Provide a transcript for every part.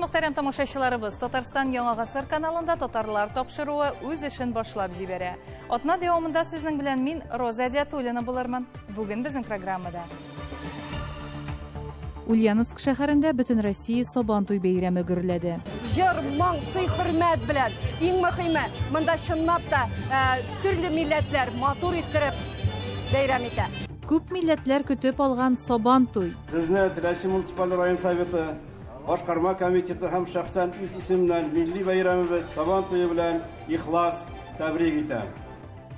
Muhterem тамашачыларыбыз, Татарстан Яңа Гасыр каналында татарлар тапшыруы үз эшен башлап җибәрә. Атна дәвамында сезнең белән мин Роза Диатуллина булырмын. Бүген безнең программада. Ульяновск шәһәрендә бөтен Россия Сабантуй бәйрәме гөрләде. Җыр, моң, сый-хөрмәт белән, иң мөһиме, монда чынлап та төрле милләтләр матур иттереп бәйрәм итә. Күп милләтләр көтеп алган Сабантуй. Сезне Теләче муниципаль район советы, Башкарма комитеты һәм шәхсән үз исеменнән милли бәйрәмебез Сабантуй белән ихлас тәбрик итәм.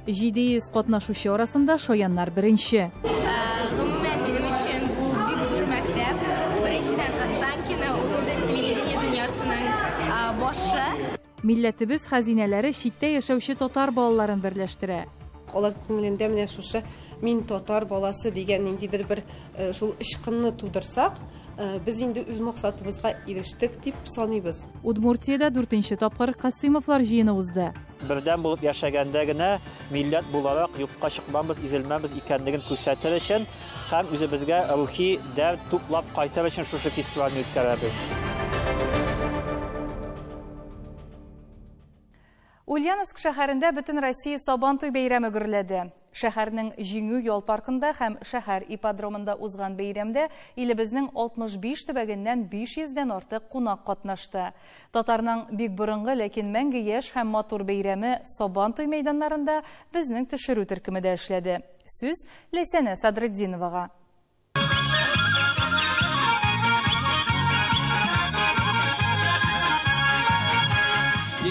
700 катнашучы арасында шаяннар беренче. Гомумән минем өчен бу бик зур мәктәп. Беренчедән Останкино ул телевидение дөньясының башы. Милләтебез хәзинәләре читтә яшәүче татар балаларын берләштерә. Алар күңелендә менә шушы мин татар баласы дигән ниндидер бер шул ишкынны тудырсак, без инде үз максатыбызга ирештек дип саныйбыз. Удмуртиядә 4нче тапкыр Касыймовлар җыены узды. Бердәм булып яшәгәндә генә милләт буларак юкка чыкмабыз, изелмәбез икәнлеген күрсәтер өчен һәм үзебезгә рухи дәрт туплап кайтыр өчен шушы фестивальне үткәрәбез. Ульяновск шәһәрендә бөтен Россия Сабантуй бәйрәме гөрләде. Шәһәрнең Җиңү ял паркында һәм шәһәр ипподромында узган бәйрәмдә илебезнең 65 төбәгеннән 500дән артык кунак катнашты. Татарның бик борынгы, ләкин мәңге яшь һәм матур бәйрәме Сабантуй мәйданнарында безнең төшерү төркеме дә эшләде. Сүз Ләйсәнә Садретдиновага.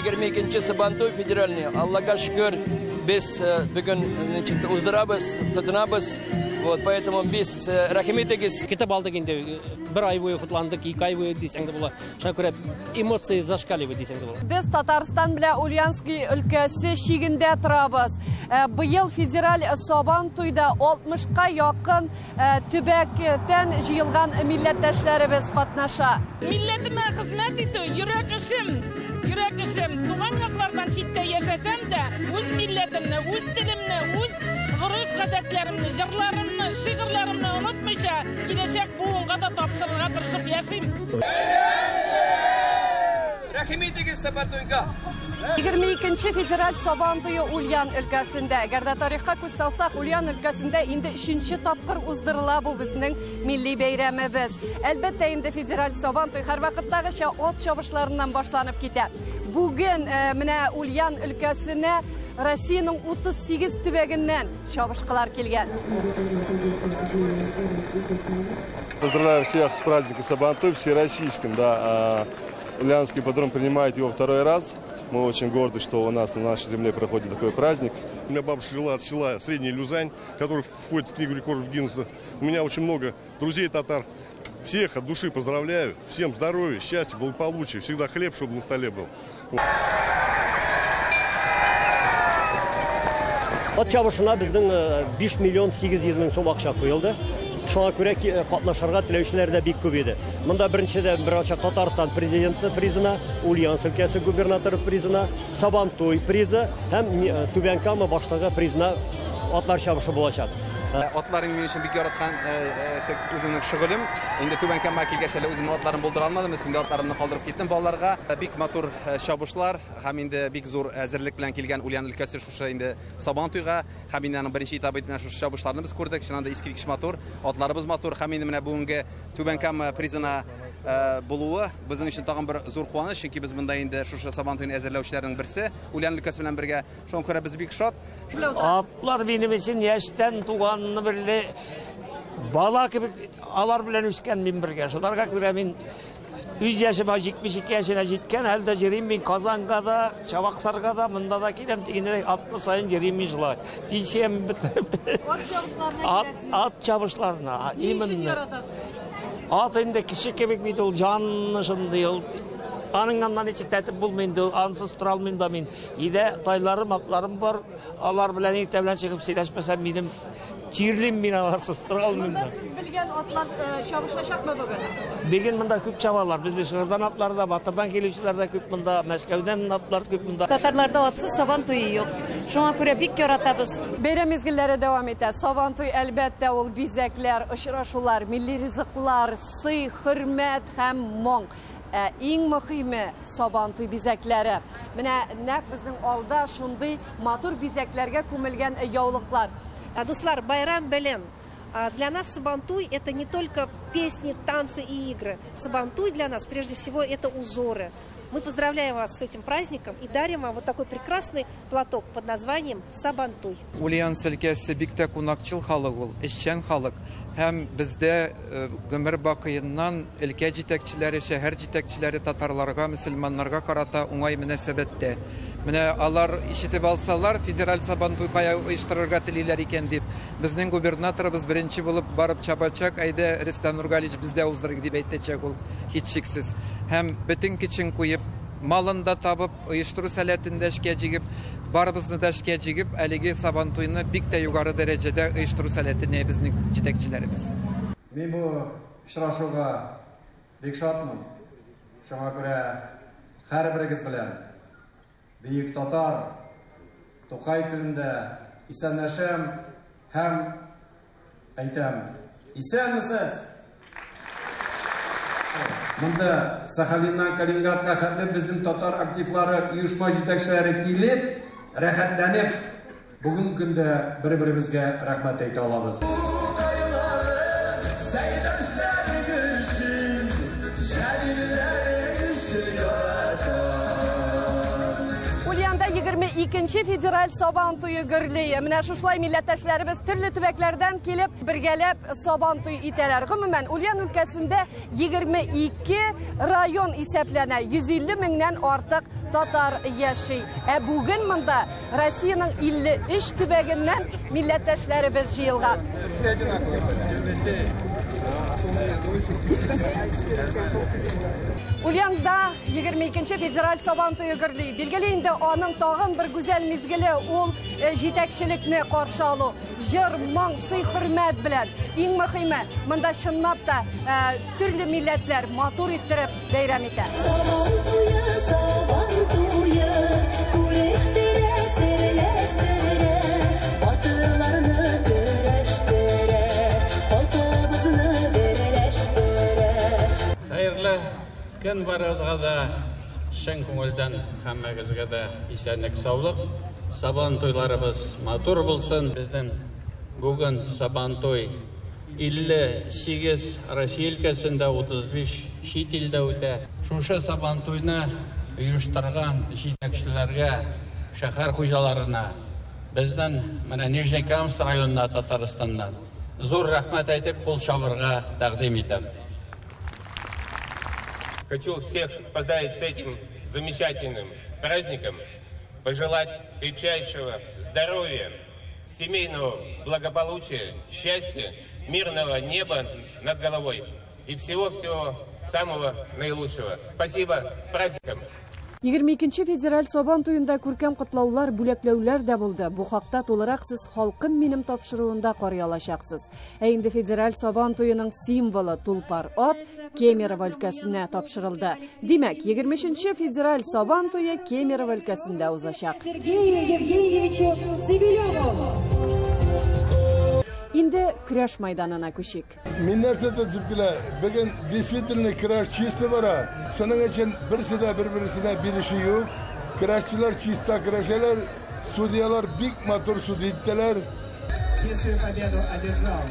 22-нче Сабантуй федеральный. Аллаһка шөкер, без бүген уздырабыз, тотынабыз. Вот, поэтому без рәхмәт итегез. Китап алдык инде. Бер ай буе хутландык, 2 ай буе дисәң дә була. Шуңа күрә эмоции зашкаливает дисәң дә була. Без Татарстан белән Ульяновск өлкәсе шигендә торабыз. Быел федераль Сабантуйда 60ка якын төбәктән җыелган милләттәшләребез катнаша. Милләтемә хезмәт итү йөрәк эшем. Туган яклардан читтә яшәсәм дә, үз милләтемне, үз телемне, үз гореф-гадәтләремне, җырларымны, шигырьләремне онытмыйча, киләчәк буынга да тапшырырга тырышып яшим. Рәхмәт итегез Сабантуйга. 22-нче федераль Сабантуйы Ульян өлкәсендә. Гәрдә тарихка күз салсак, Ульян өлкәсендә инде 3нче тапкыр уздырыла бу безнең милли бәйрәмебез. Әлбәттә инде федераль Сабантуй һәр вакыттагыча ат чабышларыннан башланып китә. Бүген менә Ульян өлкәсенә Россиянең 38 төбәгеннән чабышкылар килгән. Поздравляю всех с праздником Сабантуй, всероссийским, да. Ульяновский ипподром принимает его второй раз. Мы очень горды, что у нас на нашей земле проходит такой праздник. У меня бабушка жила от села Средняя Люзань, который входит в книгу рекордов Гиннесса. У меня очень много друзей татар. Всех от души поздравляю. Всем здоровья, счастья, благополучия. Всегда хлеб, чтобы на столе был. Ат чабышына безнең 5 миллион 800 мең сум акча куелды. Шуңа күрә катнашырга теләүчеләр дә бик күп иде. Монда беренчедән берачак Татарстан президенты призына, Ульяновск өлкәсе губернаторы призына, Сабантуй призы һәм Түбән Кама башлыгы призына атлар чабышы булачак. Атларым минем өчен бик яраткан үземнең шөгылем. Инде Түбән Камага килгәч әле үземнең атларым булдыра алмадым, инде атларымны калдырып киттем. Балаларга бик матур чабышлар һәм инде бик зур әзерлек белән килгән Ульян өлкәсе шушы инде Сабантуйга һәм инде аның беренче этабы белән шушы чабышларны без күрдек. Шуннан да искиткеч матур, атларыбыз матур һәм инде менә бүгенге Түбән Кама призына булуы безнең өчен тагын бер зур куаныч, чөнки без монда инде шушы Сабантуйны әзерләүчеләрнең берсе, Ульян өлкәсе белән бергә. Шуңа күрә без бик шат. Атлар минем өчен яшьтән туганны берле бала кебек алар белән үскән мин бергә. Шуларга күрә мин үз яшемә 72 яшенә җиткән, әлдә җырыйм мин Казанга да, Чабаксарга да, монда да киләм дигәндә 60 сайын җырыйм мин шулай. Дисәм ат чабышларына именно. Ат инде кеше кебек бит ул җанны шундый ул. Аныңнан ничек тәтеп булмыйды, ансыз тора алмыйм да мин. Иде тайларым, атларым бар. Алар белән иртә белән чыгып сөйләшмәсәм минем чирлим мин аларсыз тора алмыйм да. Монда сез белгән атлар чабышачакмы бүген? Бүген монда күп чабалар. Безнең шәһәрдән атлар да, Батырдан килүчеләр дә күп монда, Мәскәүдән атлар күп монда. Татарларда атсыз Сабантуй юк. Шуңа күрә бик яратабыз. Бәйрәм мизгелләре дәвам итә. Сабантуй әлбәттә ул бизәкләр, очрашулар, милли ризыклар, сый, хөрмәт һәм моң. иң мөһиме Сабантуй бизәкләре. Менә нәкъ безнең алда шундый матур бизәкләргә күмелгән яулыклар. Дуслар, байрам белән. Для нас Сабантуй – это не только песни, танцы и игры. Сабантуй для нас, прежде всего, это узоры. Мы поздравляем вас с этим праздником и дарим вам вот такой прекрасный платок под названием Сабантуй. Ульян өлкәсе бик тә кунакчыл халык ул, эшчән халык. Һәм бездә гомер бакыеннан өлкә җитәкчеләре, шәһәр җитәкчеләре татарларга, мөселманнарга карата уңай мөнәсәбәттә. Менә алар ишетеп алсалар, федераль Сабантуй кая оештырырга телиләр икән дип, безнең губернаторыбыз беренче булып барып чабачак, әйдә Рөстәм Нургалич бездә уздырык дип әйтәчәк ул, һичшиксез. Һәм бөтен көчен куеп, малын да табып, оештыру сәләтендә эшкә җигеп, барыбызны да эшкә җигеп, әлеге Сабантуйны бик тә югары дәрәҗәдә оештыру сәләтенә безнең җитәкчеләребез. Мин бу очрашуга бик шатмын. Шуңа күрә һәрберегез белән Бөек татар Тукай телендә исәнләшәм һәм әйтәм: исәнмесез? Монда Сахалиннан Калининградка хәтле безнең татар активлары, оешма җитәкчеләре килеп, рәхәтләнеп, бүген көндә бер-беребезгә рәхмәт әйтә алабыз. Ульяндә 22-нче федераль Сабантуй гөрләе. Менә шушлай милләттәшләребез төрле төбәкләрдән килеп, бергәләп Сабантуй итәләр. Гомумән, Ульян өлкәсендә 22 район исәпләнә. 150 меңнән артык татар яши. Бүген монда Россиянең 53 төбәгеннән милләттәшләребез җыелган. Ульянда 22-нче федераль Сабантуй гөрләе. Билгеле инде аның тагын бер гүзәл мизгеле ул җитәкчелекне каршы алу. Җыр, моң, сый-хөрмәт белән. Иң мөһиме, монда чынлап та төрле милләтләр матур иттереп бәйрәм итә. Көн барызга да шын күңелдән һәммәгезгә дә исәнлек, саулык. Сабантуйларыбыз матур булсын. Безнең бүген Сабантуй 58 Россия өлкәсендә, 35 чит илдә үтә. Шушы Сабантуйны оештырган җитәкчеләргә, шәһәр хуҗаларына, безнең менә Нижнекамск районына, Татарстаннан зур рәхмәт әйтеп, кул чабырга тәкъдим итәм. Хочу всех поздравить с этим замечательным праздником, пожелать крепчайшего здоровья, семейного благополучия, счастья, мирного неба над головой и всего-всего самого наилучшего. Спасибо, с праздником! 22-нче федераль Сабантуйында күркәм котлаулар, бүләкләүләр дә булды. Бу хакта тулырак сез халкым минем тапшыруында карый алачаксыз. Инде федераль Сабантуйның символы тулпар ат Кемерово өлкәсенә тапшырылды. Димәк, 23-нче федераль Сабантуйы Кемерово өлкәсендә узачак. Сергею Евгеньевичу Цивилеву. Инде көрәш майданына күчик. Мин нәрсәдә җибкелә, бүген действительно көрәш чисты бара. Шуның өчен берсе дә бер-берсенә биреши юк. Көрәшчеләр чиста көрәшәләр, судьялар бик матур суд иттеләр. Чистую победу одержал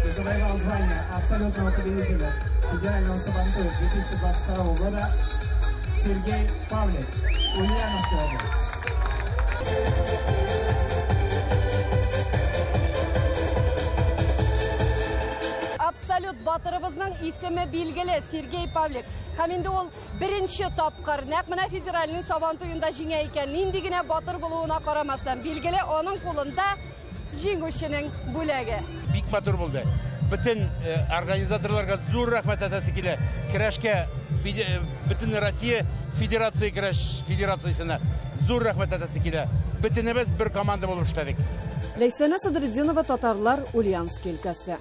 и завоевал звание абсолютного победителя федерального Сабантуя 2022 года Сергей Павлик, Ульяновская область. Абсолют батырыбызның исеме билгеле Сергей Павлик. Һәм инде ул беренче тапкыр нәкъ менә федеральный Сабантуйында җиңә икән. Нинди генә батыр булуына карамастан, билгеле аның кулында җиңүченең бүләге. Бик матур булды. Бөтен организаторларга зур рәхмәт әйтәсе килә. Көрәшкә бөтен Россия Федерация көрәш федерациясенә зур рәхмәт әйтәсе килә. Бөтенебез бер команда булып эшләдек. Ләйсәнә Садретдинова, татарлар, Ульяновск өлкәсе.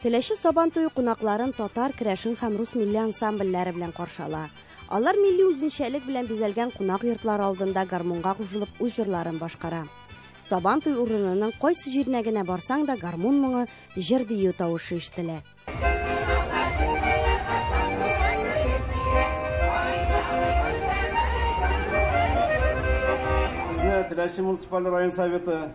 Теләші Сабантуй кунакларын татар, керәшин һәм рус милли ансамбльләре белән каршыла. Алар милли үзенчәлек белән бизәлгән кунак йортлар алдында гармунга кушылып үз җырларын башкара. Сабантуй урынының кайсы җиренә генә барсаң да гармун моңы, җыр бию тавышы ишетелә. Теләши муниципаль район советы,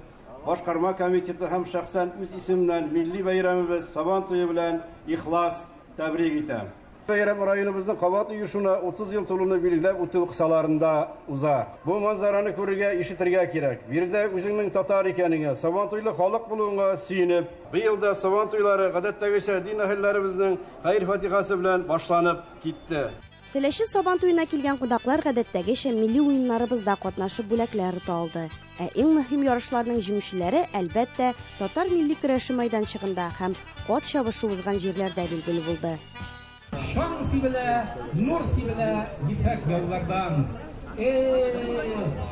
Башкарма комитеты һәм шәхсән үз исеменнән милли бәйрәмебез Сабантуй белән ихлас тәбрик итәм. Бәйрәм районыбызның кабат оешуына 30 ел тулуны билгеләп үтү кысаларында уза. Бу манзараны күрергә, ишетергә кирәк. Биредә үзеңнең татар икәнеңә, Сабантуйлы халык булуыңа сөенеп, быел да Сабантуйлары гадәттәгечә дин әһелләребезнең хәйр-фатихасы белән башланып китте. Теләші Сабантуйына килгән кунаклар гадәттәгечә милли уеннарыбызда катнашып бүләкләр алды. Иң мөһим ярышларның җиңүчеләре әлбәттә татар милли көрәше майданчыгында һәм ат чабышы узган җирләрдә билгеле булды. Шан сибелә, нур сибелә, ефәк яллардан.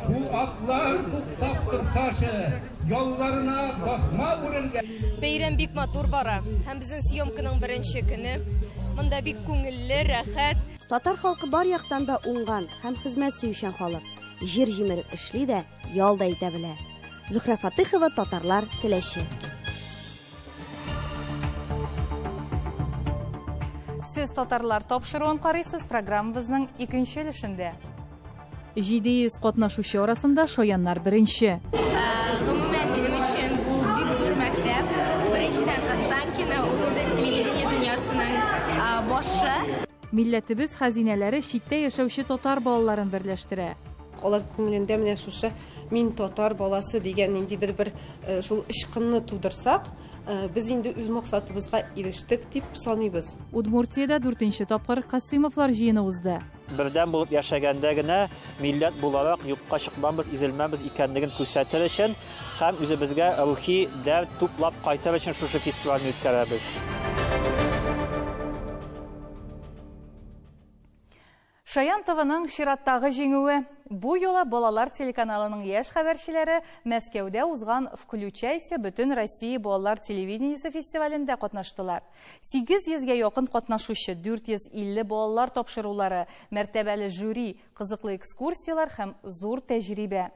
Шу атлар туктап торсашы, ялларына басма үрелгә. Бәйрәм бик матур бара, һәм безнең съемканың беренче көне. Монда бик күңелле, рәхәт. Татар халкы бар яктан да уңган һәм хезмәт сөючән халык. Җир җимереп эшли дә, ял да итә белә. Зөһрә Фатыйхова, Татарлар, Теләши. Сез татарлар тапшыруын карыйсыз программабызның икенче өлешендә. 700 катнашучы арасында шаяннар беренче. Гомумән минем өчен бу бик зур мәктәп. Беренчедән Останкино, ул үзе телевидение дөньясының башы. Милләтебез хәзинәләре читтә яшәүче татар балаларын берләштерә. Алар күңелендә менә шушы мин татар баласы дигән ниндидер бер шул ишкынны тудырсак, без инде үз максатыбызга ирештек дип саныйбыз. Удмуртиядә 4нче тапкыр Касыймовлар җыены узды. Бердәм булып яшәгәндә генә милләт буларак юкка чыкмабыз, изелмәбез икәнлеген күрсәтер өчен һәм үзебезгә рухи дәрт туплап кайтыр өчен шушы фестивальне үткәрәбез. Шаян ТВ-ның чираттагы җиңүе. Бу юла балалар телеканалының яшь хәбәрчеләре Мәскәүдә узган «Включайся, бөтен Россия балалар телевидениесе» фестивалендә катнаштылар. 800-гә якын катнашучы, 450 балалар тапшырулары, мәртәбәле жюри, кызыклы экскурсиялар һәм зур тәҗрибә.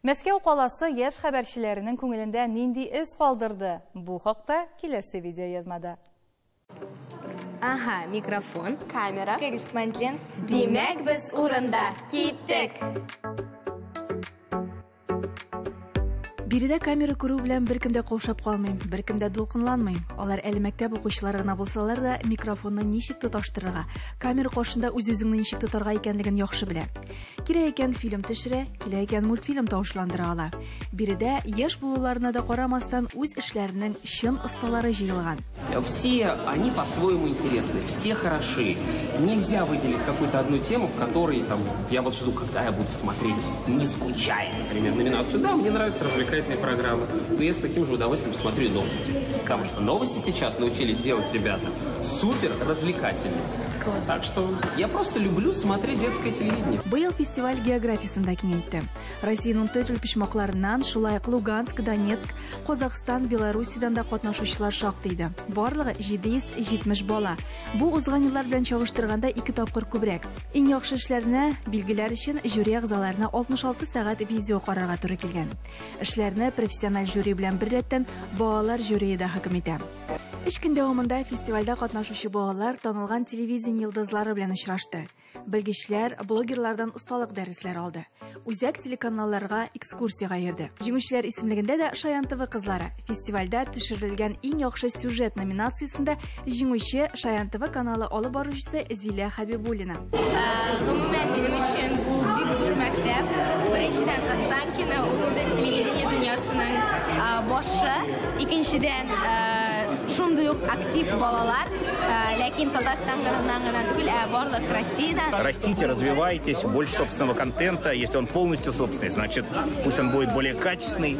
Мәскәү каласы яшь хәбәрчеләренең күңелендә нинди эз калдырды? Бу хакта киләсе видео язмада. Ага, микрофон, камера, корреспондент. Димәк без урында. Киттек! Биредә камера күрү белән беркемдә каушап калмыйм, беркемдә дулкынланмыйм. Алар әле мәктәп укучылары гына булсалар да, микрофонны ничек тоташтырырга, камера каршында үз-үзеңне ничек тотарга икәнлеген яхшы белә. Кирәк икән фильм төшерә, кирәк икән мультфильм тавышландыра ала. Биредә яшь булуларына да карамастан үз эшләренең чын осталары җыелган. Все они по-своему интересны, все хороши. Нельзя выделить какую-то одну тему, в которой там я вот жду, когда я буду смотреть, не скучая, например, номинацию. Да, мне нравится развлекательные программы, но я с таким же удовольствием смотрю новости. Потому что новости сейчас научились делать ребята супер развлекательные. Класс. Так что я просто люблю смотреть детское телевидение. Быел фестиваль географиясында киңәйтте. Россиянең төрле почмакларыннан, шулай ук Луганск, Донецк, Казахстан, Белоруссиядән да катнашучылар шактый иде. Барлыгы 770 бала. Бу узган еллар белән чагыштырганда 2 тапкыр күбрәк. Иң яхшы эшләрне билгеләр өчен жюри әгъзаларына 66 сәгать видео карарга туры килгән. Эшләрне профессиональ жюри белән беррәттән балалар жюрие дә хөкем итә. 3 көн дәвамында фестивальдә катнашучы балалар танылган телевидение йолдызлары белән очрашты. Белгечләр, блогерлардан осталык дәресләр алды. Үзәк телеканалларга экскурсияга йөрде. Җиңүчеләр исемлегендә дә Шаян ТВ кызлары. Фестивальдә төшерелгән иң яхшы сюжет номинациясендә җиңүче Шаян ТВ каналы алып баручысы Зилә Хәбибуллина. Гомумән минем өчен бу бик зур мәктәп. Беренчедән Останкино, ул үзе телевидение дөньясының башы. Икенчедән шундый ук актив балалар, ләкин Татарстаннан гына түгел, барлык Россиядән. Растите, развивайтесь, больше собственного контента. Если он полностью собственный, значит, пусть он будет более качественный.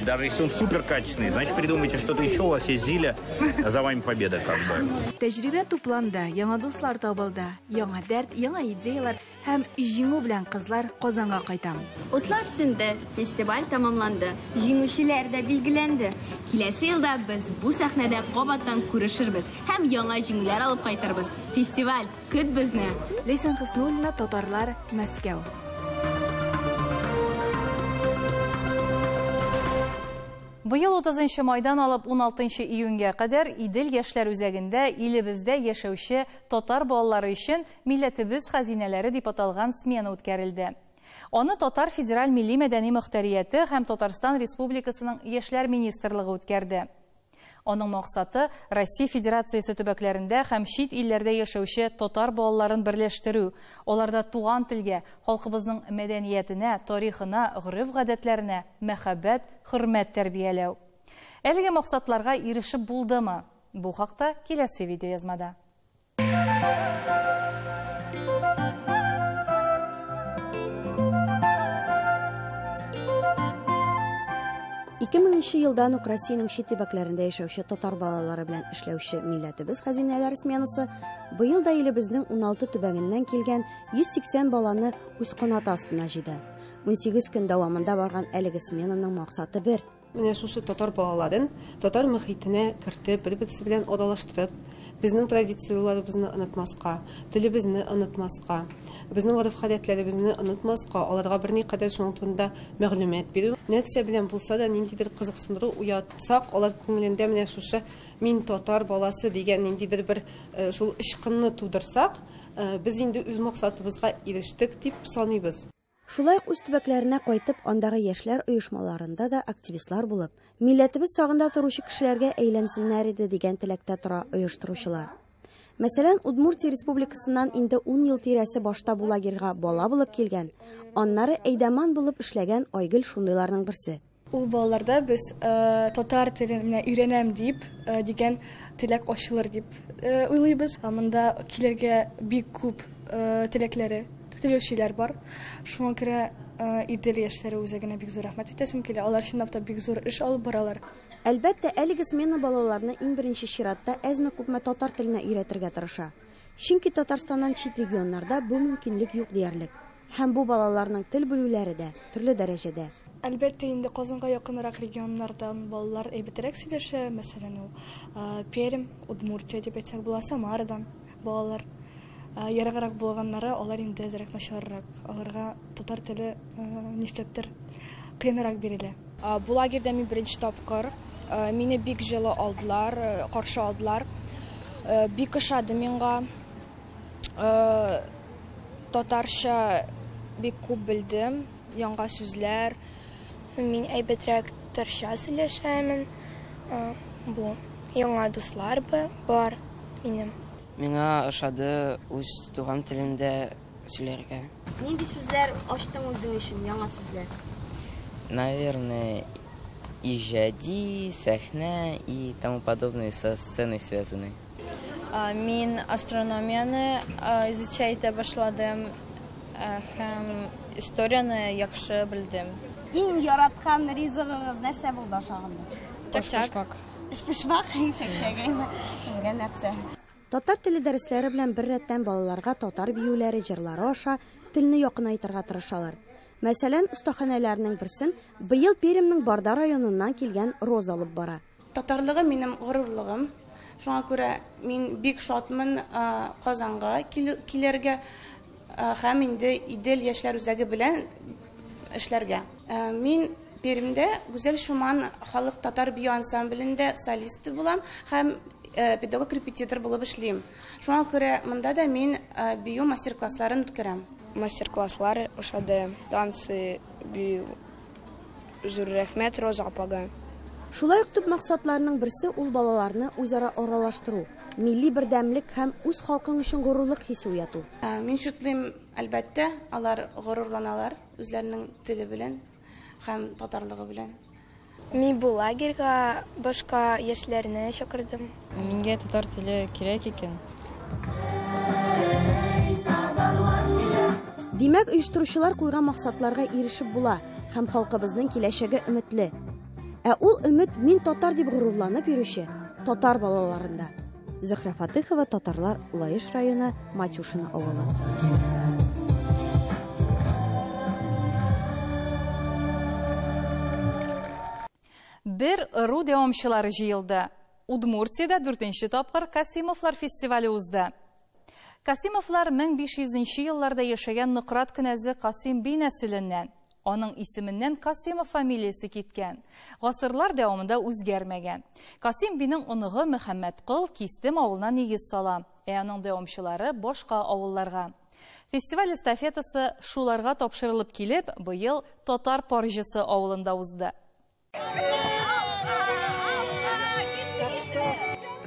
Даже если он супер качественный, значит, придумайте что-то еще. У вас есть Зиля, за вами победа, как бы. Тәҗрибә тупланды, яңа дуслар табылды, яңа дәрт, яңа идеялар һәм җиңү белән кызлар Казанга кайта. Утлар сөндә фестиваль тәмамланды. Җиңүчеләр дә билгеләнде. Киләсе елда без бу сәхнә сәхнәдә кабаттан күрешербез һәм яңа җиңүләр алып кайтырбыз. Фестиваль көт безне. Лейсан Хыснуллина, Татарлар, Мәскәү. Быел 30 майдан алып 16 июньгә кадәр Идел яшьләр үзәгендә илебездә яшәүче татар балалары өчен милләтебез хәзинәләре дип аталган смена үткәрелде. Аны Татар федераль милли мәдәни мөхтәрияте һәм Татарстан Республикасының яшьләр министрлыгы үткәрде. Аның максаты Россия Федерациясе төбәкләрендә һәм чит илләрдә яшәүче татар балаларын берләштерү, аларда туган телгә, халкыбызның мәдәниятенә, тарихына, гореф-гадәтләренә мәхәббәт, хөрмәт тәрбияләү. Әлеге максатларга ирешеп булдымы? Бу хакта киләсе видеоязмада. 2000 елдан ук Россиянең чит төбәкләрендә яшәүче татар балалары белән эшләүче милләтебез хәзинәләре сменасы быел да илебезнең 16 төбәгеннән килгән 180 баланы үз канаты астына җыйды. 18 көн дәвамында барган әлеге сменаның максаты бер. Менә шушы татар балаларын татар мөхитенә кертеп, бер-берсе белән аралаштырып, безнең традицияләребезне онытмаска, телебезне онытмаска, безнең гореф-гадәтләребезне онытмаска, аларга берникадәр шуның турында мәгълүмат бирү. Нәрсә белән булса да ниндидер кызыксындыру уятсак, алар күңелендә менә шушы мин татар баласы дигән ниндидер бер шул ишкынны тудырсак, без инде үз максатыбызга ирештек дип саныйбыз. Шулай үз төбәкләренә кайтып, андагы яшьләр оешмаларында да активистлар булып, милләтебез сагында торучы кешеләргә әйләнсеннәр иде дигән теләктә тора оештыручылар. Мәсәлән, Удмуртия республикасыннан инде 10 ел тирәсе башта бу лагерьга бала булып килгән, аннары әйдәман булып эшләгән Айгөл шундыйларның берсе. Ул балаларда без татар телен өйрәнәм дип дигән теләк ачылыр дип уйлыйбыз. Монда килергә бик күп теләкләре теләүчеләр бар. Шуңа күрә Идел яшьләре үзәгенә бик зур рәхмәт итәсем килә. Алар чынлап та бик зур эш алып баралар. Әлбәттә, әлеге смена балаларны иң беренче чиратта әзме-күпме татар теленә өйрәтергә тырыша. Чөнки Татарстаннан чит регионнарда бу мөмкинлек юк диярлек. Һәм бу балаларның тел белүләре дә төрле дәрәҗәдә. Әлбәттә, инде Казанга якынрак регионнардан балалар әйбәтрәк сөйләшә. Мәсәлән, Пермь, Удмуртия дип әйтсәк була, Самарадан балалар. Ярыграк булганнары, алар инде әзрәк начаррак. Аларга татар теле нишләптер кыенрак бирелә. Бу лагерьдә мин беренче тапкыр. Мине бик җылы алдылар, каршы алдылар. Бик ошады миңа. Татарча бик күп белдем, яңа сүзләр. Мин әйбәтрәк татарча сөйләшәмен. Бу яңа дуслар бар минем. Миңа ошады үз туган телендә сөйләргә. Нинди сүзләр ачтың үзең өчен, яңа сүзләр? Наверное, иҗади, сәхнә и тому подобные со сценой связаны. Мин астрономияны изучать башладым һәм историяны яхшы белдем. Иң яраткан ризыгыңыз нәрсә булды ашаганда? Чак-чак. Эш-пешмак, шәкшәгәйме? Ингән нәрсә? Татар теле дәресләре белән бер рәттән балаларга татар биюләре, җырлары аша телне якынайтырга тырышалар. Мәсәлән, остаханәләрнең берсен быел Пермьнең Барда районыннан килгән Роза алып бара. Татарлыгы минем горурлыгым. Шуңа күрә мин бик шатмын Казанга килергә һәм инде Идел яшьләр үзәге белән эшләргә. Мин Пермьдә Гүзәл Шуман халык татар бию ансамблендә солист булам һәм педагог репетитор булып эшлим. Шуңа күрә монда да мин бию мастер-классларын үткәрәм. Мастер-класслар ошады, танцы, бию. Зур рәхмәт Роза апага. Шулай ук төп максатларның берсе ул балаларны үзара аралаштыру, милли бердәмлек һәм үз халкың өчен горурлык хисе уяту. Мин шутлыйм, әлбәттә, алар горурланалар үзләренең теле белән һәм татарлыгы белән. Мин бу лагерьга башка яшьләрне чакырдым. Мингә татар теле кирәк икән. Димәк, оештыручылар куйган максатларга ирешеп була һәм халкыбызның киләчәге өметле. Ә ул өмет мин татар дип горурланып йөрүче татар балаларында. Зөһрә Фатыйхова, Татарлар, Лаеш районы, Матюшино авылы. Бер ыру дәвамчылары җыелды. Удмуртияда 4-нче тапкыр Касимовлар фестивале узды. Касимовлар 1500 елларда яшәгән Нократ кенәзе Касим бей нәселеннән. Аның исеменнән Касимов фамилиясе киткән. Гасырлар дәвамында үзгәрмәгән. Касим бинең оныгы Мөхәммәд Кыл Кистем авылына нигез сала. Аның дәвамчылары башка авылларга. Фестиваль эстафетасы шуларга тапшырылып килеп, быел Татар Паржысы авылында узды.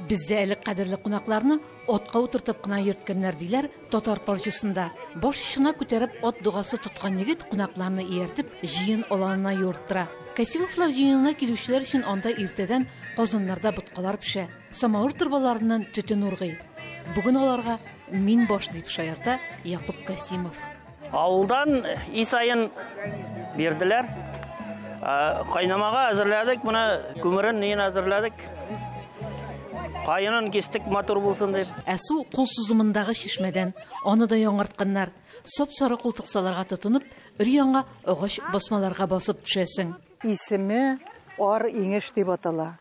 Бездә әле кадерле кунакларны отка утыртып кына йөрткәннәр диләр Татар Паржысында. Башчына күтәреп от дугасы тоткан егет кунакларны ияртеп җыен аланына юрттыра. Касимовлар җыенына килүчеләр өчен анда иртәдән казаннарда боткалар пешә, самавыр турбаларыннан төтен ургый. Бүген аларга мин баш дип шаярта Якуб Касимов. Авылдан исайын бирделәр. Кайнамага әзерләдек, моны күмерен нин әзерләдек. Кайынын кистек матур булсын дип. Әсу кул сузымындагы шишмәдән аны да яңартканнар. Соп-сары култыксаларга тотынып, өр-яңа агач басмаларга басып төшәсең. Исеме Ар Иңеш дип атала.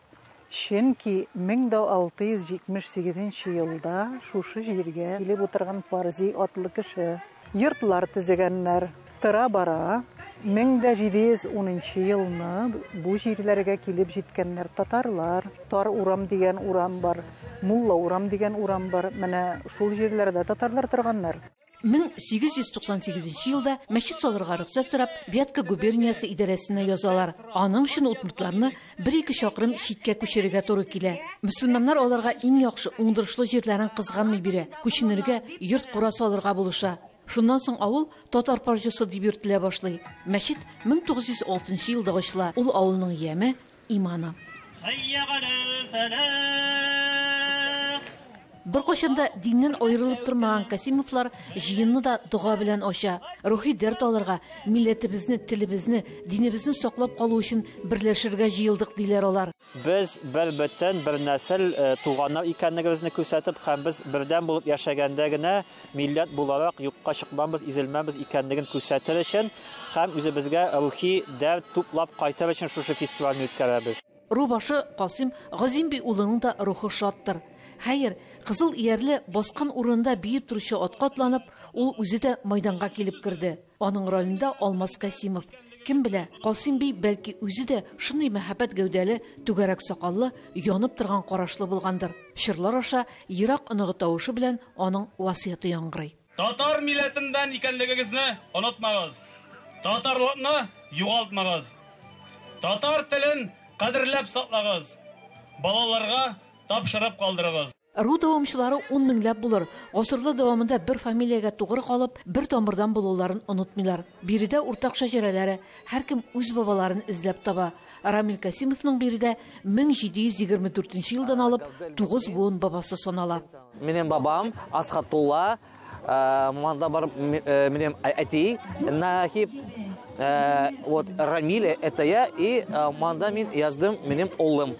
Чөнки 1678 елда шушы җиргә килеп утырган Парзи атлы кеше йортлар төзегәннәр. Тыра бара 1710 елны бу җирләргә килеп җиткәннәр татарлар. Тар урам дигән урам бар, Мулла урам дигән урам бар. Менә шул җирләрдә татарлар торганнар. 1898 елда мәчет салырга рөхсәт сорап Вятка губерниясе идарәсенә язалар. Аның өчен утмуртларны 1-2 чакрым читкә күчерергә туры килә. Мөселманнар аларга иң яхшы уңдырышлы җирләрен кызганмый бирә. Күченергә йорт кура салырга булыша. Шуннан соң авыл Татар Паржысы дип йөртелә башлый. Мәчет 1906 елда ачыла. Ул авылның яме иманы. Бер качанда диннән аерылып тормаган Касимовлар җыенны да дуга белән ача. Рухи дәрт алырга, милләтебезне, телебезне, динебезне саклап калу өчен берләшергә җыелдык диләр алар. Без бер бөтен, бер нәсел туганнар икәнлегебезне күрсәтеп, һәм без бердән булып яшәгәндә генә милләт буларак юкка чыкмабыз, изелмәбез икәнлеген күрсәтер өчен һәм үзебезгә рухи дәрт туплап кайтыр өчен шушы фестивальне үткәрәбез. Рубашы Касим Газимби улының да рухы шаттыр. Хәер, кызыл иярле баскан урында биеп торучы атка атланып, ул үзе дә майданга килеп керде. Аның ролендә Алмаз Касимов. Кем белә, Касим бей бәлки үзе дә шундый мәхәббәт гәүдәле, түгәрәк сакаллы, янып торган карашлы булгандыр. Шырлар аша ерак оныгы тавышы белән аның васыяты яңгырый. Татар милләтендән икәнлегегезне онытмагыз. Татарлыкны югалтмагыз. Татар телен кадерләп саклагыз. Балаларга тапшырып калдырыгыз. Ру дәвамчылары 10 меңләп булыр. Гасырлы дәвамында бер фамилиягә тугры калып, бер тамырдан булуларын онытмыйлар. Биредә уртак шәҗәрәләре, һәркем үз бабаларын эзләп таба. Рамил Касимовның биредә 1724 елдан алып 9 буын бабасы санала. Минем бабам Асхатулла, манда бар минем әти Нахиб, вот Рамиле это я, и манда мин яздым минем улым.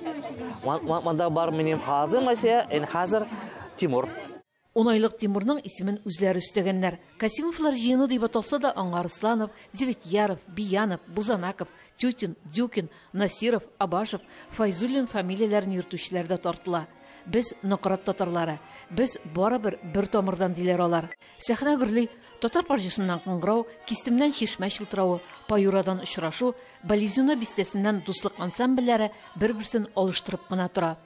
Манда бар минем хазым Асия, хазыр Тимур. 10 айлык Тимурның исемен үзләре үстәгәннәр. Касимовлар җыены дип аталса да аңа Арсланов, Девятьяров, Биянов, Бузанаков, Тютин, Дюкин, Насиров, Абашев, Файзуллин фамилияләрен йөртүчеләр дә тартыла. Без Нократ татарлары, без барыбер бер тамырдан диләр алар. Сәхнә гөрли Татар Паржысыннан кыңгырау, Кистемнән чишмә чылтырауы, Паюрадан очрашу, Бализино бистәсеннән дуслык ансамбльләре бер-берсен алыштырып кына тора.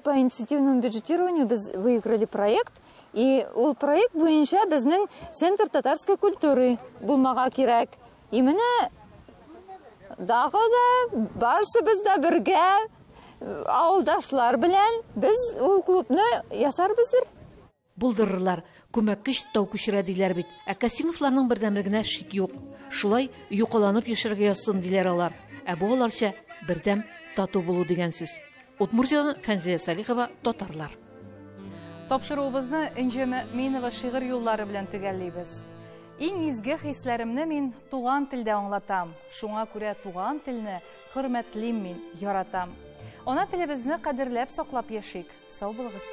По инициативному бюджетированию біз выиграли проект, и ол проект буенча безнең Центр татарской культуры булмага кирәк. И менә дагы да барсыбыз да бергә авылдашлар белән без ул клубны ясарбыздыр. Булдырырлар, күмәккеч тау күчерә диләр бит. Ә Касимовларның бердәмлегенә шик юк. Шулай юкаланып яшәргә язсын диләр алар. Ә бу аларча бердәм тату булу дигән сүз. Удмуртиядан Фәнзия Салихова, татарлар. Тапшыруыбызны Энҗе Мөэминова шигырь юллары белән төгәллибез. Иң изге хисләремне мин туган телдә аңлатам. Шуңа күрә туган телне хөрмәтлим мин, яратам. Ана телебезне кадерләп саклап яшик. Сау булыгыз.